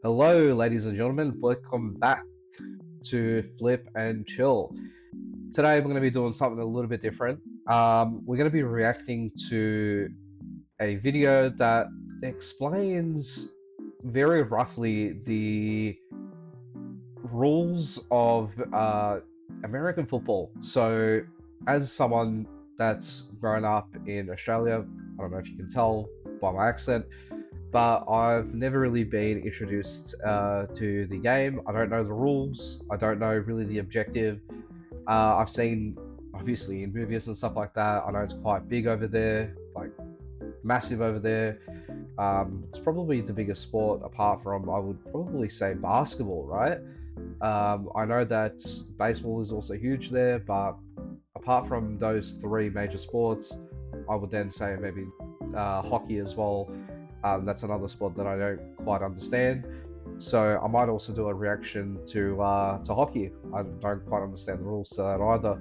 Hello, ladies and gentlemen. Welcome back to Flip and Chill. Today, we're going to be doing something a little bit different. We're going to be reacting to a video that explains very roughly the rules of American football. So, as someone that's grown up in Australia, I don't know if you can tell by my accent, but I've never really been introduced to the game. I don't know the rules. I don't know really the objective. I've seen, obviously, in movies and stuff like that. I know it's quite big over there, like massive over there. It's probably the biggest sport apart from, I would probably say, basketball, right? I know that baseball is also huge there, but apart from those three major sports, I would then say maybe hockey as well. That's another sport that I don't quite understand. So I might also do a reaction to hockey. I don't quite understand the rules to that either.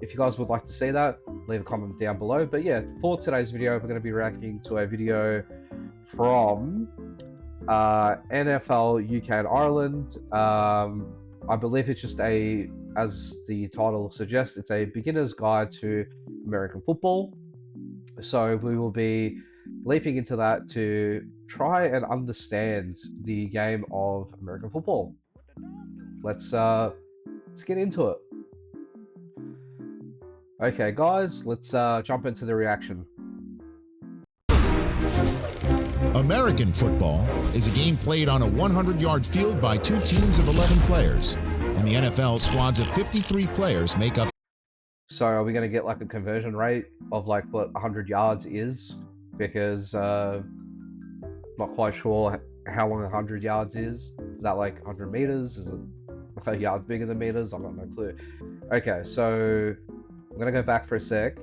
If you guys would like to see that, leave a comment down below. But yeah, for today's video, we're going to be reacting to a video from NFL UK and Ireland. I believe it's just as the title suggests, it's a beginner's guide to American football. So we will be leaping into that to try and understand the game of American football. Let's get into it. Okay, guys, let's jump into the reaction. American football is a game played on a 100-yard field by two teams of 11 players. In the NFL, squads of 53 players make up. So are we going to get like a conversion rate of like what 100 yards is? Because not quite sure how long 100 yards is. Is that like 100 meters? Is it a yard bigger than meters? I've got no clue. Okay, so I'm going to go back for a sec.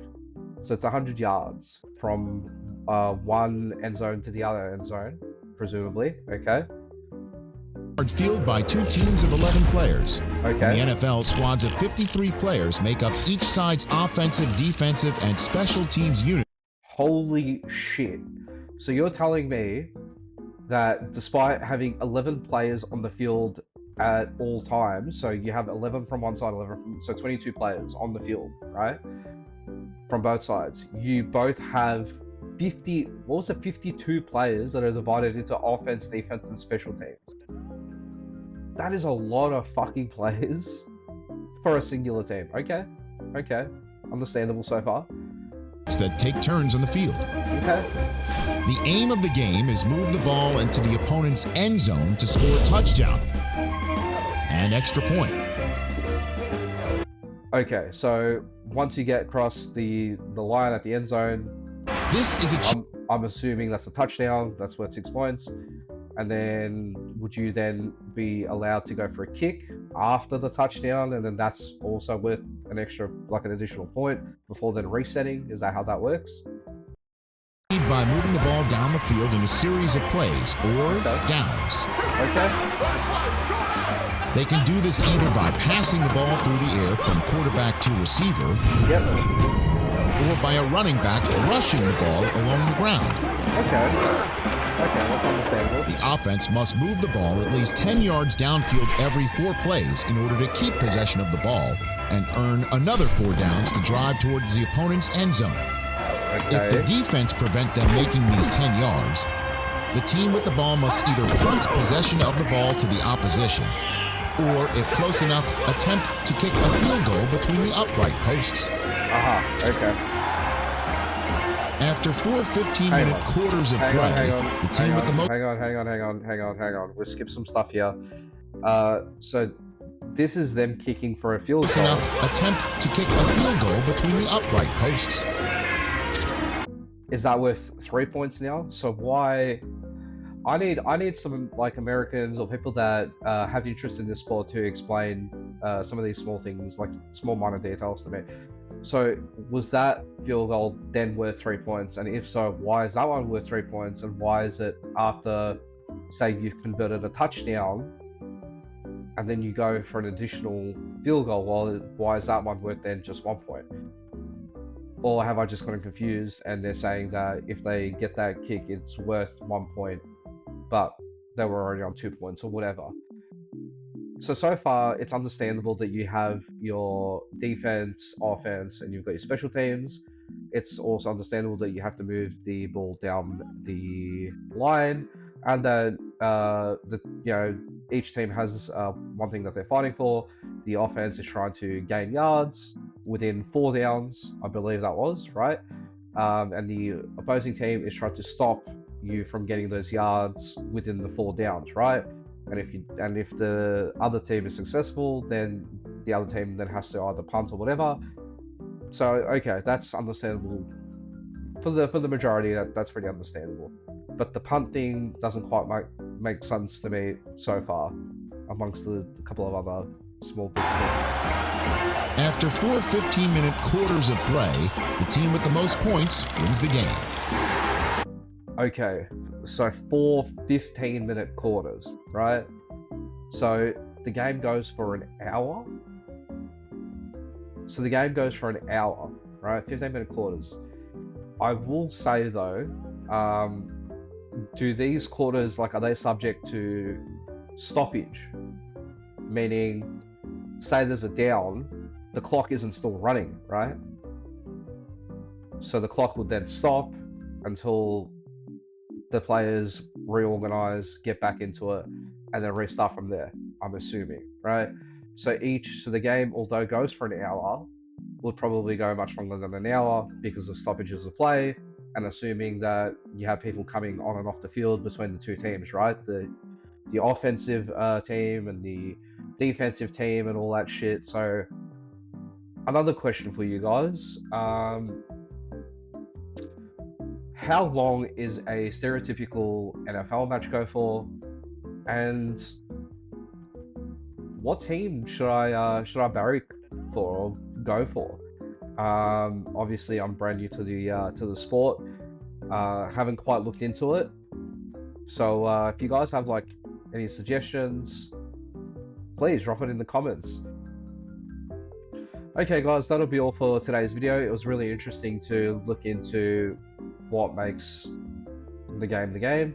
So it's 100 yards from one end zone to the other end zone, presumably. Okay. Field by two teams of 11 players. Okay. In the NFL, squads of 53 players make up each side's offensive, defensive, and special teams unit. Holy shit. So you're telling me that despite having 11 players on the field at all times, so you have 11 from one side, 11 from, so 22 players on the field, right? From both sides. You both have 52 players that are divided into offense, defense, and special teams. That is a lot of fucking players for a singular team. Okay. Understandable so far. That take turns on the field. Okay. The aim of the game is move the ball into the opponent's end zone to score a touchdown and extra point. Okay, so once you get across the line at the end zone, this is a I'm assuming that's a touchdown. That's worth 6 points. And then would you then be allowed to go for a kick after the touchdown, and then that's also worth an extra, like an additional point before then resetting? Is that how that works? By moving the ball down the field in a series of plays or downs. Okay. They can do this either by passing the ball through the air from quarterback to receiver, or by a running back rushing the ball along the ground. Okay, that's understandable. The offense must move the ball at least 10 yards downfield every 4 plays in order to keep possession of the ball and earn another 4 downs to drive towards the opponent's end zone. Okay. If the defense prevent them making these 10 yards, the team with the ball must either punt possession of the ball to the opposition, or, if close enough, attempt to kick a field goal between the upright posts. Okay. After 4 15-minute quarters of play, the team with the most... Hang on. We'll skip some stuff here. So this is them kicking for a field goal. Enough attempt to kick a field goal between the upright posts. Is that worth 3 points now? So why... I need some like Americans or people that have interest in this sport to explain some of these small things, like small minor details to me. So was that field goal then worth 3 points? And if so, why is that one worth 3 points? And why is it after, say, you've converted a touchdown and then you go for an additional field goal, well, why is that one worth then just 1 point? Or have I just gotten confused and they're saying that if they get that kick, it's worth 1 point, but they were already on 2 points or whatever. So far, it's understandable that you have your defense, offense, and you've got your special teams. It's also understandable that you have to move the ball down the line, and that each team has one thing that they're fighting for. The offense is trying to gain yards within 4 downs, I believe that was right, and the opposing team is trying to stop you from getting those yards within the 4 downs, right? And if the other team is successful, then the other team then has to either punt or whatever. So okay, that's understandable for the majority. That's pretty understandable. But the punt thing doesn't quite make sense to me so far, amongst a couple of other small bits of things. After 4 15-minute quarters of play, the team with the most points wins the game. Okay, so 4 15-minute quarters, right? So the game goes for an hour. So the game goes for an hour, right? 15-minute quarters. I will say though, do these quarters, like, are they subject to stoppage? Meaning, say there's a down, the clock isn't still running, right? So the clock would then stop until the players reorganize, get back into it, and then restart from there, I'm assuming, right? So the game, although goes for an hour, would probably go much longer than an hour because of stoppages of play, and assuming that you have people coming on and off the field between the two teams, right? The offensive team and the defensive team and all that shit. So another question for you guys. How long is a stereotypical NFL match go for, and what team should I barrack for or go for? Obviously, I'm brand new to the sport. Haven't quite looked into it. So if you guys have like any suggestions, please drop it in the comments. Okay, guys, that'll be all for today's video. It was really interesting to look into what makes the game the game.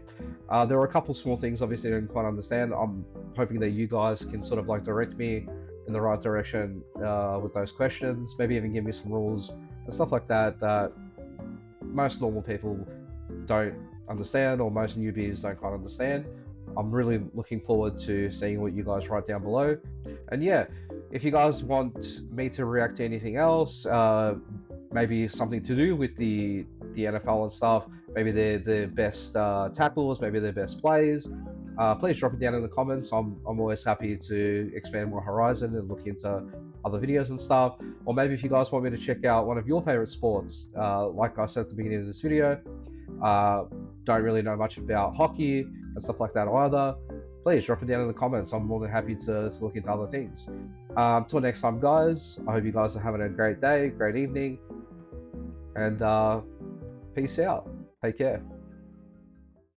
There were a couple small things obviously I didn't quite understand. I'm hoping that you guys can sort of like direct me in the right direction with those questions, maybe even give me some rules and stuff like that that most normal people don't understand, or most newbies don't quite understand. I'm really looking forward to seeing what you guys write down below. And yeah, if you guys want me to react to anything else, maybe something to do with the NFL and stuff, maybe the best tackles, maybe their best plays, please drop it down in the comments. I'm always happy to expand my horizon and look into other videos and stuff. Or maybe if you guys want me to check out one of your favorite sports, like I said at the beginning of this video, don't really know much about hockey and stuff like that either, please drop it down in the comments. I'm more than happy to look into other things. Till next time, guys, I hope you guys are having a great day, great evening, and peace out. Take care.